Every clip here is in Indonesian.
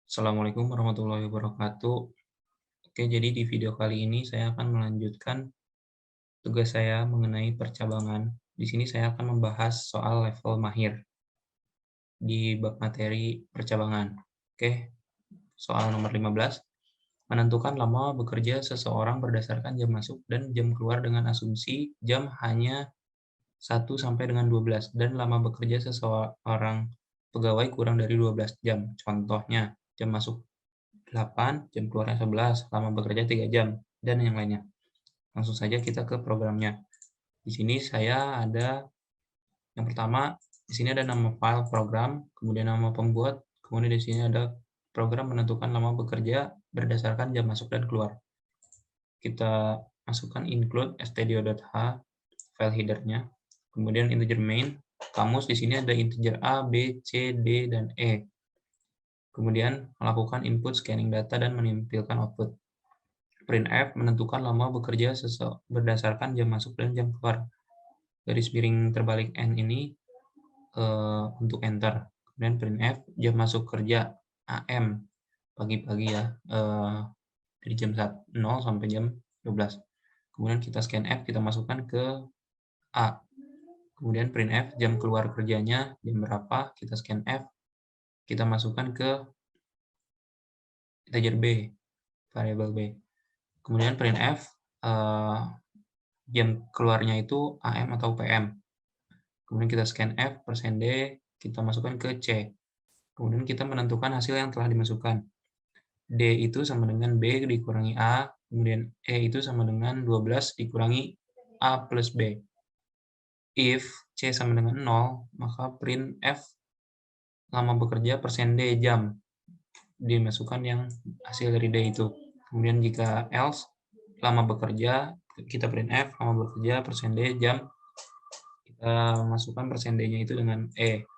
Assalamualaikum warahmatullahi wabarakatuh. Oke, jadi di video kali ini saya akan melanjutkan tugas saya mengenai percabangan. Di sini saya akan membahas soal level mahir di bab materi percabangan. Oke, soal nomor 15. Menentukan lama bekerja seseorang berdasarkan jam masuk dan jam keluar dengan asumsi jam hanya 1 sampai dengan 12 dan lama bekerja seseorang pegawai kurang dari 12 jam. Contohnya, jam masuk 8, jam keluarnya 11, lama bekerja 3 jam, dan yang lainnya. Langsung saja kita ke programnya. Di sini saya ada yang pertama, di sini ada nama file program, kemudian nama pembuat, kemudian di sini ada program menentukan lama bekerja berdasarkan jam masuk dan keluar. Kita masukkan include stdio.h file header-nya, kemudian integer main, kamus di sini ada integer A, B, C, D, dan E. Kemudian melakukan input scanning data dan menampilkan output. Printf menentukan lama bekerja berdasarkan jam masuk dan jam keluar. Garis miring terbalik N ini untuk enter. Kemudian printf jam masuk kerja AM pagi-pagi ya, dari jam 0 sampai jam 12. Kemudian kita scanf, kita masukkan ke A. Kemudian printf jam keluar kerjanya jam berapa, kita scanf, kita masukkan ke integer B, variabel B. Kemudian printf jam keluarnya itu AM atau PM. Kemudian kita scanf, %D, kita masukkan ke C. Kemudian kita menentukan hasil yang telah dimasukkan. D itu sama dengan B dikurangi A, kemudian E itu sama dengan 12 dikurangi A plus B. If C sama dengan 0, maka printf lama bekerja %D jam. Dimasukkan yang hasil dari D itu. Kemudian jika else, lama bekerja, kita printf lama bekerja %D jam. Kita masukkan %D-nya itu dengan E.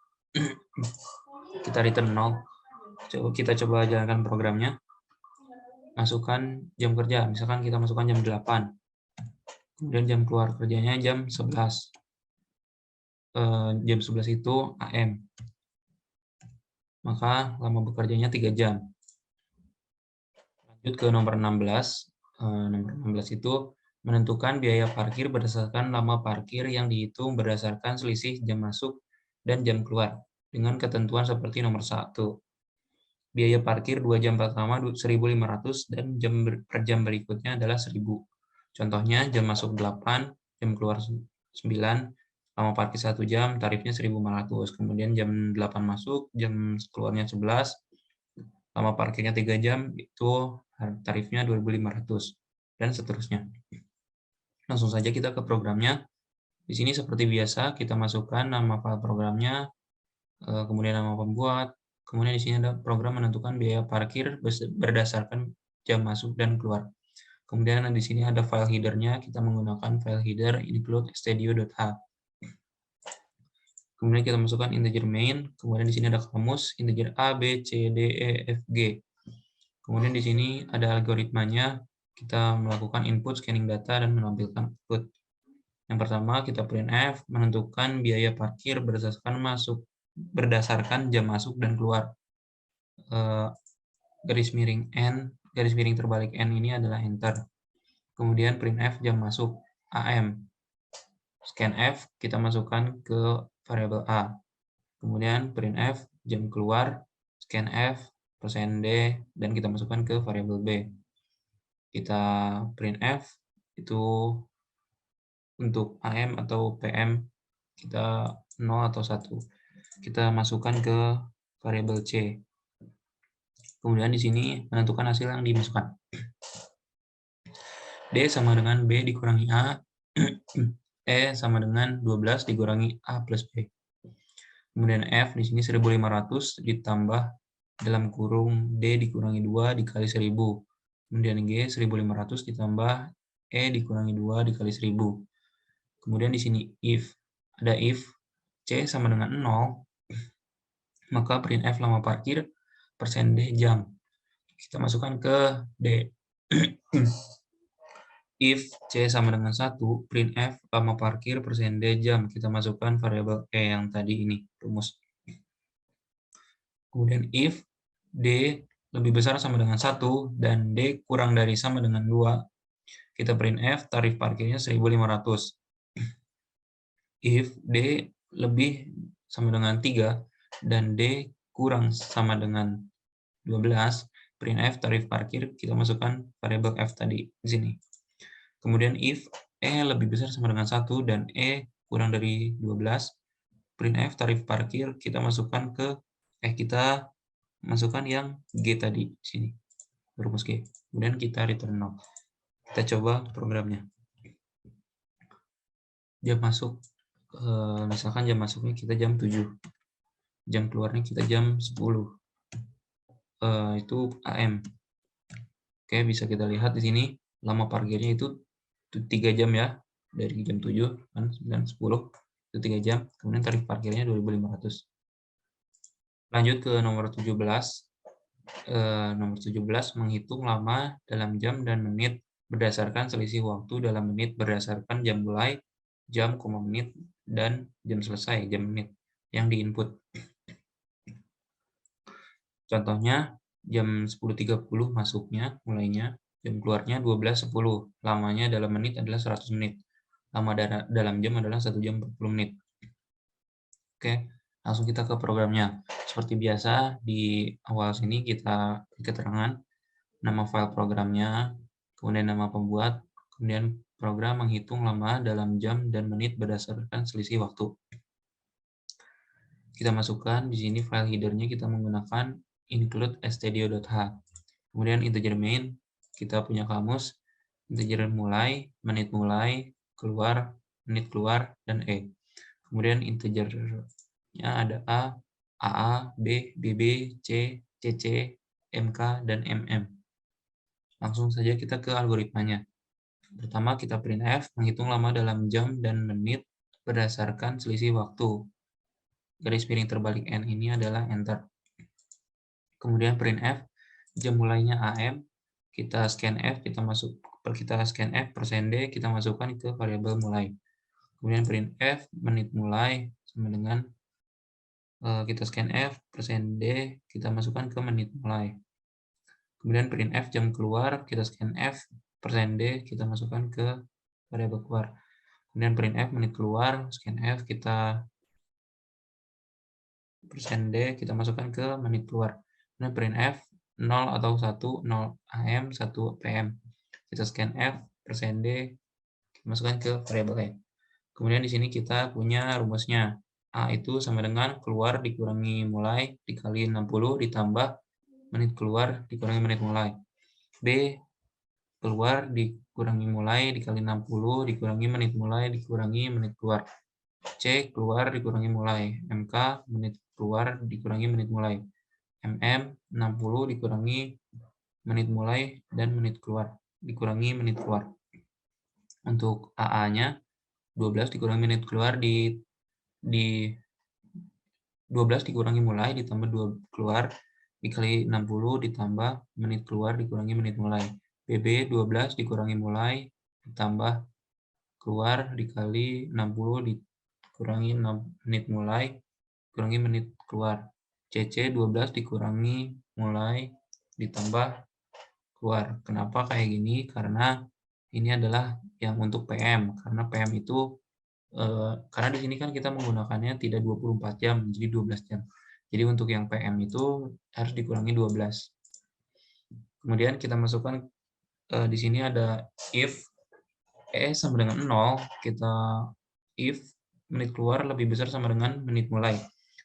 Kita return 0. Kita coba jalankan programnya. Masukkan jam kerja, misalkan kita masukkan jam 8. Kemudian jam keluar kerjanya jam 11. Jam 11 itu AM. Maka lama bekerjanya 3 jam. Lanjut ke nomor 16. Nomor 16 itu menentukan biaya parkir berdasarkan lama parkir yang dihitung berdasarkan selisih jam masuk dan jam keluar dengan ketentuan seperti nomor 1. Biaya parkir 2 jam pertama 1.500 dan per jam berikutnya adalah 1.000. Contohnya jam masuk 8, jam keluar 9, lama parkir 1 jam, tarifnya 1.500. Kemudian jam 8 masuk, jam keluarnya 11, lama parkirnya 3 jam, itu tarifnya 2.500, dan seterusnya. Langsung saja kita ke programnya. Di sini seperti biasa, kita masukkan nama file programnya, kemudian nama pembuat, kemudian di sini ada program menentukan biaya parkir berdasarkan jam masuk dan keluar. Kemudian di sini ada file header-nya, kita menggunakan file header include stdio.h. Kemudian kita masukkan integer main, kemudian di sini ada kamus, integer A, B, C, D, E, F, G. Kemudian di sini ada algoritmanya, kita melakukan input scanning data dan menampilkan output. Yang pertama kita printf menentukan biaya parkir berdasarkan jam masuk dan keluar. Garis miring N, garis miring terbalik N ini adalah enter. Kemudian printf jam masuk AM. Scanf kita masukkan ke variabel A. Kemudian printf jam keluar, scanf, %D, dan kita masukkan ke variabel B. Kita printf itu untuk AM atau PM kita 0 atau 1. Kita masukkan ke variabel C. Kemudian di sini menentukan hasil yang dimasukkan. D sama dengan B dikurangi A, E sama dengan 12 dikurangi A plus B. Kemudian F di sini 1.500 ditambah dalam kurung D dikurangi 2 dikali 1.000. Kemudian G 1.500 ditambah E dikurangi 2 dikali 1.000. Kemudian di sini ada if C sama dengan 0, maka printf lama parkir %D jam. Kita masukkan ke D. If C sama dengan 1, printf lama parkir %D jam. Kita masukkan variabel E yang tadi ini, rumus. Kemudian if D lebih besar sama dengan 1 dan D kurang dari sama dengan 2, kita printf tarif parkirnya 1.500. If D lebih sama dengan 3 dan D kurang sama dengan 12, printf tarif parkir kita masukkan variabel F tadi di sini. Kemudian if E lebih besar sama dengan 1 dan E kurang dari 12, printf tarif parkir kita masukkan kita masukkan yang G tadi di sini, rumus G. Kemudian kita return 0. Kita coba programnya. Jam masuk, misalkan jam masuknya kita jam 7. Jam keluarnya kita jam 10. Itu AM. Oke, bisa kita lihat di sini lama parkirnya itu 3 jam ya. Dari jam 7 kan 9 10 itu 3 jam. Kemudian tarif parkirnya 2.500. Lanjut ke nomor 17. Nomor 17 menghitung lama dalam jam dan menit berdasarkan selisih waktu dalam menit berdasarkan jam mulai, jam, menit, dan jam selesai, jam menit yang diinput. Contohnya, jam 10.30 masuknya, mulainya, jam keluarnya 12.10, lamanya dalam menit adalah 100 menit, lama dalam jam adalah 1 jam 40 menit. Oke, langsung kita ke programnya. Seperti biasa, di awal sini kita beri keterangan nama file programnya, kemudian nama pembuat, kemudian program menghitung lama dalam jam dan menit berdasarkan selisih waktu. Kita masukkan di sini file header-nya kita menggunakan include stdio.h. Kemudian integer main, kita punya kamus, integer mulai, menit mulai, keluar, menit keluar, dan E. Kemudian integernya ada A, AA, B, BB, C, CC, MK, dan MM. Langsung saja kita ke algoritmanya. Pertama, kita printf, menghitung lama dalam jam dan menit berdasarkan selisih waktu. Garis miring terbalik N ini adalah enter. Kemudian printf, jam mulainya AM, kita scanf, kita scan F %D, kita masukkan ke variabel mulai. Kemudian printf, menit mulai sama dengan kita scanf, %D, kita masukkan ke menit mulai. Kemudian printf jam keluar, kita scanf, %D, kita masukkan ke variabel keluar. Kemudian printf menit keluar, scanf, kita %D, kita masukkan ke menit keluar. Kemudian printf 0 atau 1, 0 AM, 1 PM. Kita scanf, %D, kita masukkan ke variabel E. Kemudian di sini kita punya rumusnya. A itu sama dengan keluar dikurangi mulai dikali 60 ditambah menit keluar dikurangi menit mulai. B, keluar dikurangi mulai dikali 60 dikurangi menit mulai dikurangi menit keluar. C, keluar dikurangi mulai. MK, menit keluar dikurangi menit mulai. MM, 60 dikurangi menit mulai dan menit keluar dikurangi menit keluar. Untuk AA-nya 12 dikurangi menit keluar di 12 dikurangi mulai ditambah 2 keluar dikali 60 ditambah menit keluar dikurangi menit mulai. BB 12 dikurangi mulai ditambah keluar dikali 60 dikurangi menit mulai dikurangi menit keluar. CC 12 dikurangi mulai ditambah keluar. Kenapa kayak gini? Karena ini adalah yang untuk PM, karena PM itu karena di sini kan kita menggunakannya tidak 24 jam, jadi 12 jam. Jadi untuk yang PM itu harus dikurangi 12. Kemudian kita masukkan di sini ada if E sama dengan 0, kita if menit keluar lebih besar sama dengan menit mulai.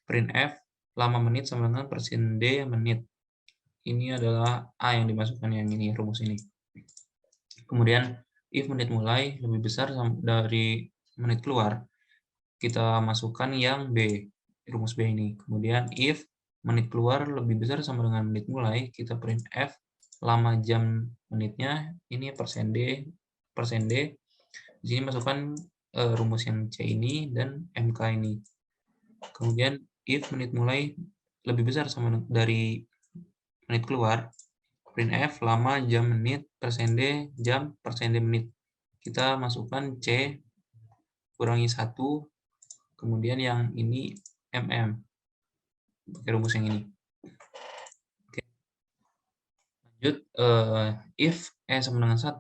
Printf lama menit sama dengan %D menit. Ini adalah A yang dimasukkan yang ini, rumus ini. Kemudian if menit mulai lebih besar dari menit keluar, kita masukkan yang B, rumus B ini. Kemudian if menit keluar lebih besar sama dengan menit mulai, kita printf lama jam menitnya ini %D. Di sini masukkan rumus yang C ini dan MK ini. Kemudian if menit mulai lebih besar sama dari menit keluar, printf lama jam menit %D jam %D menit. Kita masukkan C kurangi 1, kemudian yang ini MM pakai rumus yang ini. Oke. Lanjut, if sama dengan 1,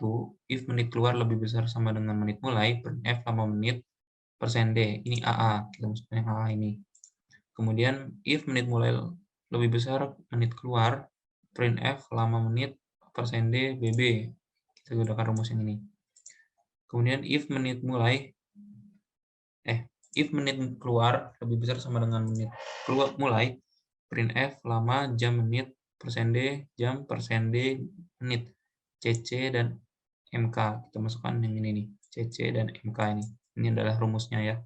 if menit keluar lebih besar sama dengan menit mulai, printf lama menit %d. Ini AA, kita masukkan yang AA ini. Kemudian if menit mulai lebih besar menit keluar, printf lama menit %d BB. Kita gunakan rumus yang ini. Kemudian if menit keluar lebih besar sama dengan menit keluar mulai, printf lama jam menit %d jam %d menit cc dan mk. Kita masukkan yang ini nih, cc dan mk ini. Ini adalah rumusnya ya.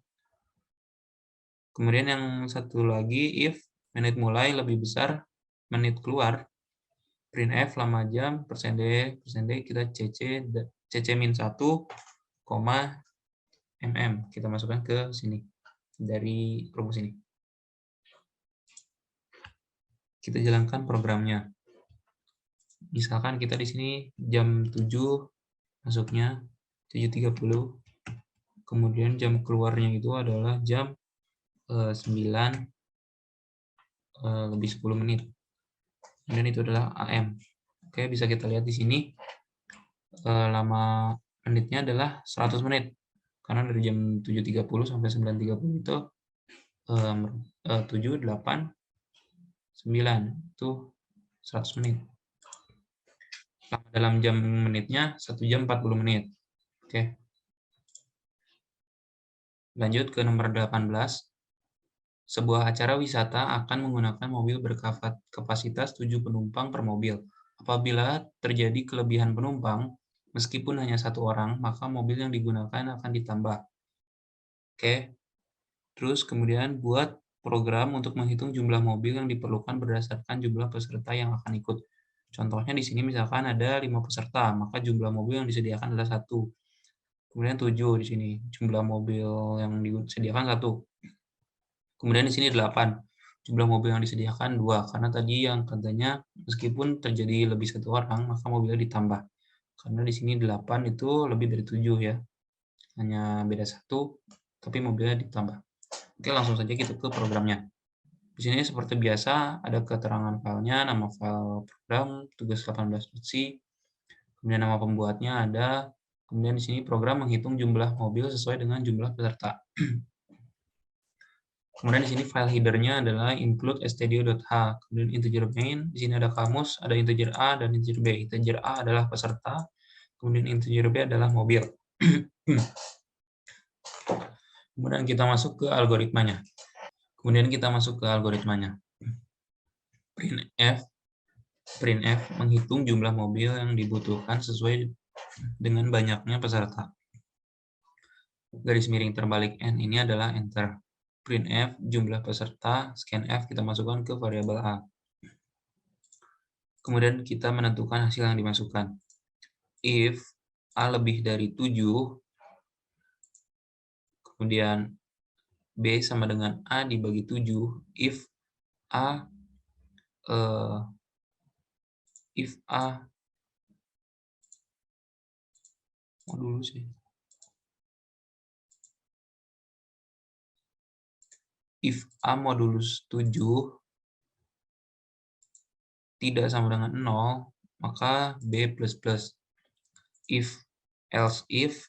Kemudian yang satu lagi, if menit mulai lebih besar menit keluar, printf lama jam %d kita cc min 1, kita masukkan ke sini dari rumus ini. Kita jalankan programnya. Misalkan kita di sini jam 7 masuknya 7.30, kemudian jam keluarnya itu adalah jam 9 lebih 10 menit. Kemudian itu adalah AM. Oke, bisa kita lihat di sini lama menitnya adalah 100 menit. Karena dari jam 7.30 sampai 9.30 itu 7, 8, 9 itu 100 menit. Dalam jam menitnya 1 jam 40 menit. Oke. Lanjut ke nomor 18. Sebuah acara wisata akan menggunakan mobil berkapasitas 7 penumpang per mobil. Apabila terjadi kelebihan penumpang, meskipun hanya 1 orang, maka mobil yang digunakan akan ditambah. Oke. Terus kemudian buat program untuk menghitung jumlah mobil yang diperlukan berdasarkan jumlah peserta yang akan ikut. Contohnya di sini misalkan ada 5 peserta, maka jumlah mobil yang disediakan adalah 1. Kemudian 7 di sini, jumlah mobil yang disediakan 1. Kemudian di sini 8, jumlah mobil yang disediakan 2, karena tadi yang katanya meskipun terjadi lebih 1 orang, maka mobilnya ditambah. Karena di sini 8 itu lebih dari 7 ya, hanya beda 1, tapi mobilnya ditambah. Oke, langsung saja kita ke programnya. Di sini seperti biasa ada keterangan filenya, nama file program, tugas 18.c, kemudian nama pembuatnya ada, kemudian di sini program menghitung jumlah mobil sesuai dengan jumlah peserta. Kemudian di sini file header-nya adalah include stdio.h, kemudian integer main, di sini ada kamus, ada integer A dan integer B. Integer A adalah peserta, kemudian integer B adalah mobil. Kemudian kita masuk ke algoritmanya. Printf menghitung jumlah mobil yang dibutuhkan sesuai dengan banyaknya peserta. Garis miring terbalik N ini adalah enter. Printf jumlah peserta, scanf kita masukkan ke variabel A. Kemudian kita menentukan hasil yang dimasukkan. If A lebih dari 7, kemudian B sama dengan A dibagi 7, if A modulus 7 tidak sama dengan 0, maka B++. Else if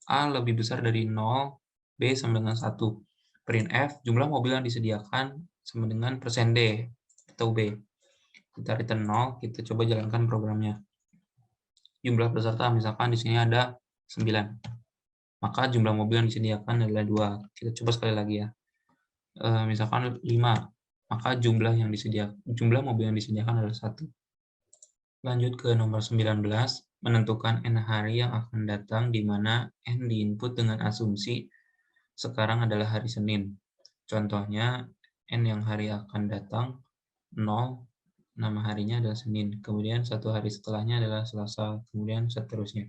A lebih besar dari 0, B sama dengan 1. Printf jumlah mobil yang disediakan sama dengan %D atau B. Kita return 0, kita coba jalankan programnya. Jumlah peserta misalkan di sini ada 9. Maka jumlah mobil yang disediakan adalah 2. Kita coba sekali lagi ya. Misalkan 5, maka jumlah mobil yang disediakan adalah 1. Lanjut ke nomor 19, menentukan N hari yang akan datang di mana N diinput dengan asumsi sekarang adalah hari Senin. Contohnya, N yang hari akan datang 0, nama harinya adalah Senin. Kemudian 1 hari setelahnya adalah Selasa, kemudian seterusnya.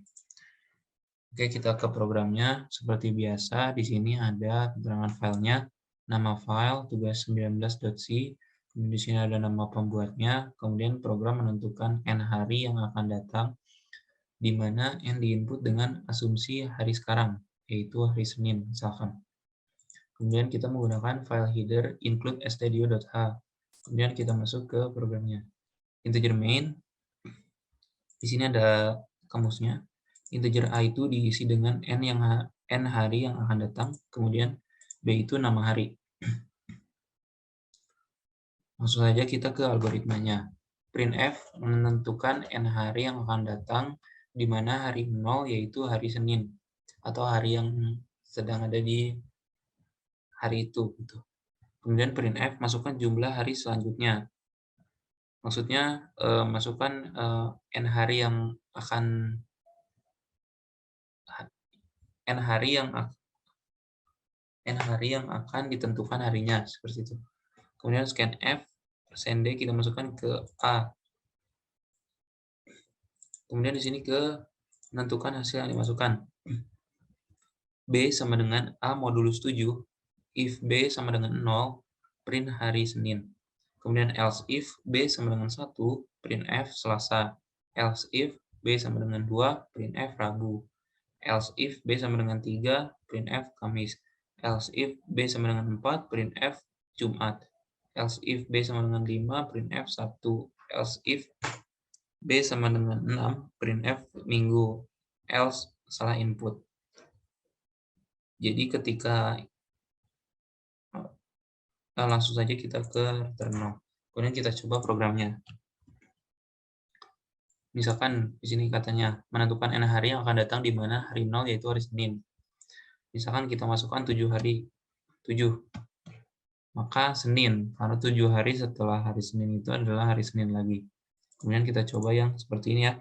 Oke, kita ke programnya. Seperti biasa, di sini ada keterangan filenya, nama file tugas 19.c, kemudian di sini ada nama pembuatnya, kemudian program menentukan N hari yang akan datang, di mana N diinput dengan asumsi hari sekarang, yaitu hari Senin, misalkan. Kemudian kita menggunakan file header include stdio.h, kemudian kita masuk ke programnya. Integer main, Di sini ada kamusnya. Integer A itu diisi dengan n hari yang akan datang, kemudian B itu nama hari. Langsung saja kita ke algoritmanya. Printf menentukan n hari yang akan datang, di mana hari 0 yaitu hari Senin, atau hari yang sedang ada di hari itu. Gitu. Kemudian printf masukkan jumlah hari selanjutnya. Maksudnya masukkan n hari yang akan ditentukan harinya, seperti itu. Kemudian scanf %d kita masukkan ke A. Kemudian di sini ke menentukan hasil yang dimasukkan. B sama dengan A modulus 7, if B sama dengan 0, print hari Senin. Kemudian else if B sama dengan 1, printf Selasa. Else if B sama dengan 2, printf Rabu. Else if B sama dengan 3, printf Kamis. Else if B sama dengan 4, printf Jumat. Else if B sama dengan 5, printf Sabtu. Else if B sama dengan 6, printf Minggu. Else salah input. Jadi ketika langsung saja kita ke return 0. Kemudian kita coba programnya. Misalkan di sini katanya menentukan n hari yang akan datang di mana hari 0 yaitu hari Senin. Misalkan kita masukkan 7 hari. 7. Maka Senin, karena 7 hari setelah hari Senin itu adalah hari Senin lagi. Kemudian kita coba yang seperti ini ya.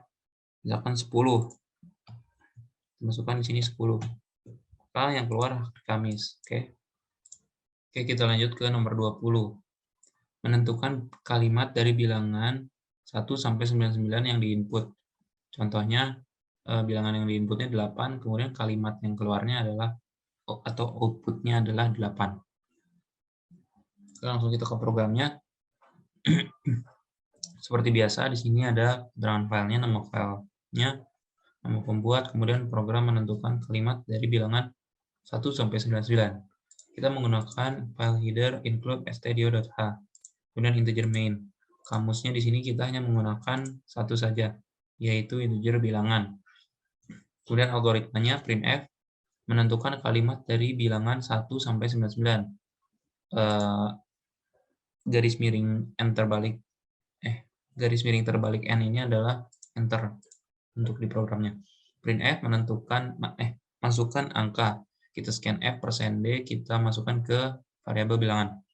Misalkan 10. Masukkan di sini 10. Maka yang keluar Kamis. Oke. Oke, kita lanjut ke nomor 20. Menentukan kalimat dari bilangan 1 sampai 99 yang diinput. Contohnya bilangan yang diinputnya 8, kemudian kalimat yang keluarnya adalah atau outputnya adalah 8. Langsung kita ke programnya. Seperti biasa di sini ada keterangan filenya, nama filenya, nama pembuat, kemudian program menentukan kalimat dari bilangan 1 sampai 99. Kita menggunakan file header include stdio.h. Kemudian integer main. Kamusnya di sini kita hanya menggunakan satu saja, yaitu integer bilangan. Kemudian algoritmanya printf menentukan kalimat dari bilangan 1 sampai 99. Garis miring terbalik n ini adalah enter untuk di programnya. Printf menentukan masukkan angka. Kita scanf %d, kita masukkan ke variabel bilangan.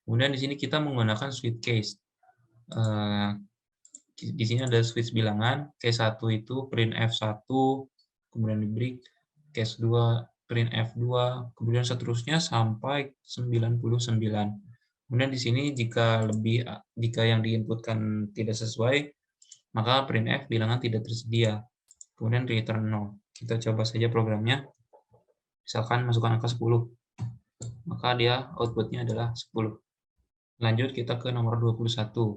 Kemudian di sini kita menggunakan switch case. Di sini ada switch bilangan. Case 1 itu printf 1, kemudian di break. Case 2 printf 2, kemudian seterusnya sampai 99. Kemudian di sini jika yang diinputkan tidak sesuai, maka printf bilangan tidak tersedia. Kemudian return 0. Kita coba saja programnya. Misalkan masukkan angka 10. Maka dia outputnya adalah 10. Lanjut kita ke nomor 21.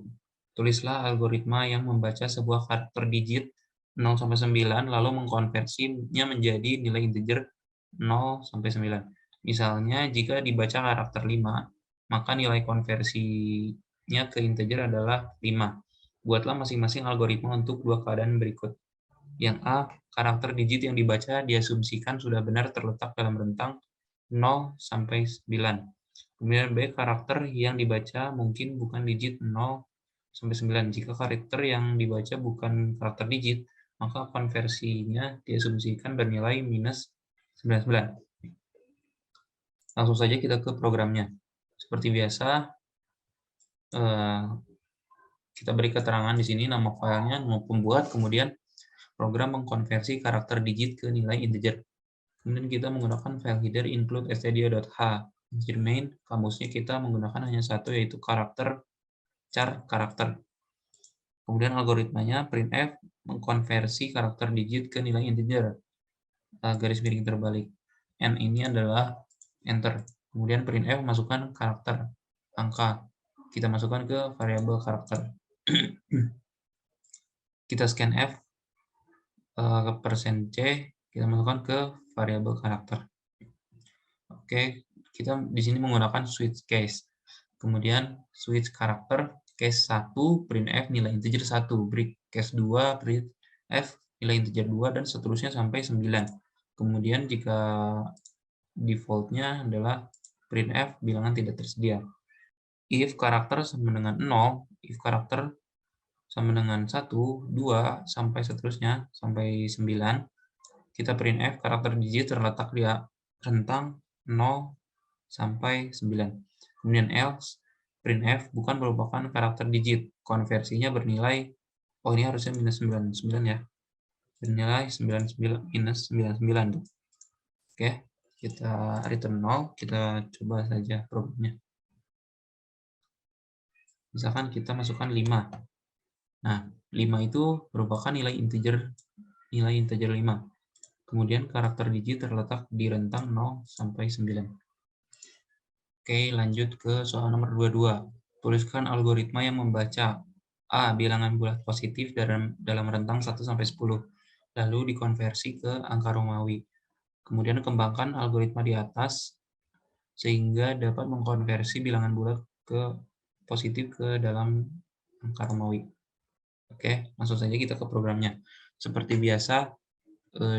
Tulislah algoritma yang membaca sebuah karakter digit 0 sampai 9 lalu mengkonversinya menjadi nilai integer 0 sampai 9. Misalnya jika dibaca karakter 5, maka nilai konversinya ke integer adalah 5. Buatlah masing-masing algoritma untuk dua keadaan berikut. Yang A, karakter digit yang dibaca diasumsikan sudah benar terletak dalam rentang 0 sampai 9. Kemudian B, karakter yang dibaca mungkin bukan digit 0 sampai 9. Jika karakter yang dibaca bukan karakter digit, maka konversinya diasumsikan bernilai minus 99. Langsung saja kita ke programnya. Seperti biasa, kita beri keterangan di sini nama filenya, nama pembuat, kemudian program mengkonversi karakter digit ke nilai integer. Kemudian kita menggunakan file header include stdio.h. Integer main, kamusnya kita menggunakan hanya satu, yaitu karakter char karakter. Kemudian algoritmanya printf mengkonversi karakter digit ke nilai integer. Garis miring terbalik. N ini adalah enter. Kemudian printf masukkan karakter angka. Kita masukkan ke variabel karakter. Kita scanf ke %c, kita masukkan ke variabel karakter. Oke, kita di sini menggunakan switch case. Kemudian switch karakter case 1 printf nilai integer 1, break case 2 print F nilai integer 2 dan seterusnya sampai 9. Kemudian jika default-nya adalah printf bilangan tidak tersedia. If karakter sama dengan 0, if karakter sama dengan 1, 2, sampai seterusnya, sampai 9, kita printf karakter digit terletak di rentang 0 sampai 9. Kemudian else, printf bukan merupakan karakter digit, konversinya bernilai, oh ini harusnya minus 99 ya, bernilai 99 minus 99 tuh. Oke, kita return 0, kita coba saja programnya. Misalkan kita masukkan 5. Nah, 5 itu merupakan nilai integer 5. Kemudian karakter digit terletak di rentang 0 sampai 9. Oke, lanjut ke soal nomor 22. Tuliskan algoritma yang membaca A. Bilangan bulat positif dalam rentang 1 sampai 10, lalu dikonversi ke angka Romawi. Kemudian kembangkan algoritma di atas sehingga dapat mengkonversi bilangan bulat ke positif ke dalam angka Romawi. Oke, langsung saja kita ke programnya. Seperti biasa,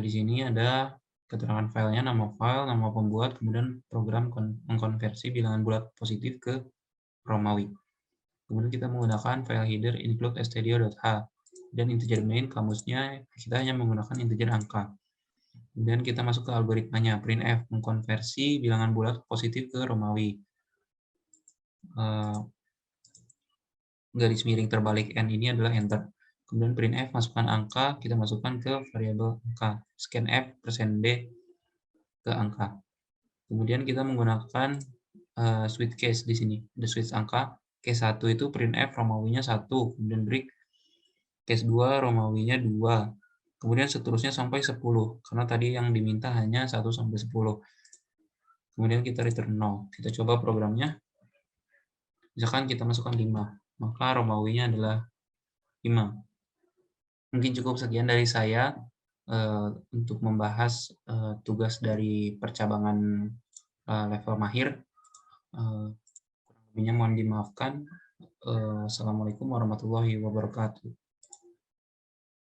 di sini ada keterangan filenya, nama file, nama pembuat, kemudian program mengkonversi bilangan bulat positif ke Romawi. Kemudian kita menggunakan file header include stdio.h dan integer main kamusnya kita hanya menggunakan integer angka. Kemudian kita masuk ke algoritmanya, printf mengkonversi bilangan bulat positif ke Romawi. Garis miring terbalik n ini adalah enter. Kemudian printf masukkan angka, kita masukkan ke variabel angka. Scanf %d ke angka. Kemudian kita menggunakan switch case di sini. Ada switch angka. Case 1 itu printf Romawinya 1, kemudian break. Case 2 Romawinya 2. Kemudian seterusnya sampai 10, karena tadi yang diminta hanya 1 sampai 10. Kemudian kita return 0. Kita coba programnya. Misalkan kita masukkan 5, maka Romawinya adalah 5. Mungkin cukup sekian dari saya untuk membahas tugas dari percabangan level mahir. Kurang lebihnya mohon dimaafkan. Assalamualaikum warahmatullahi wabarakatuh.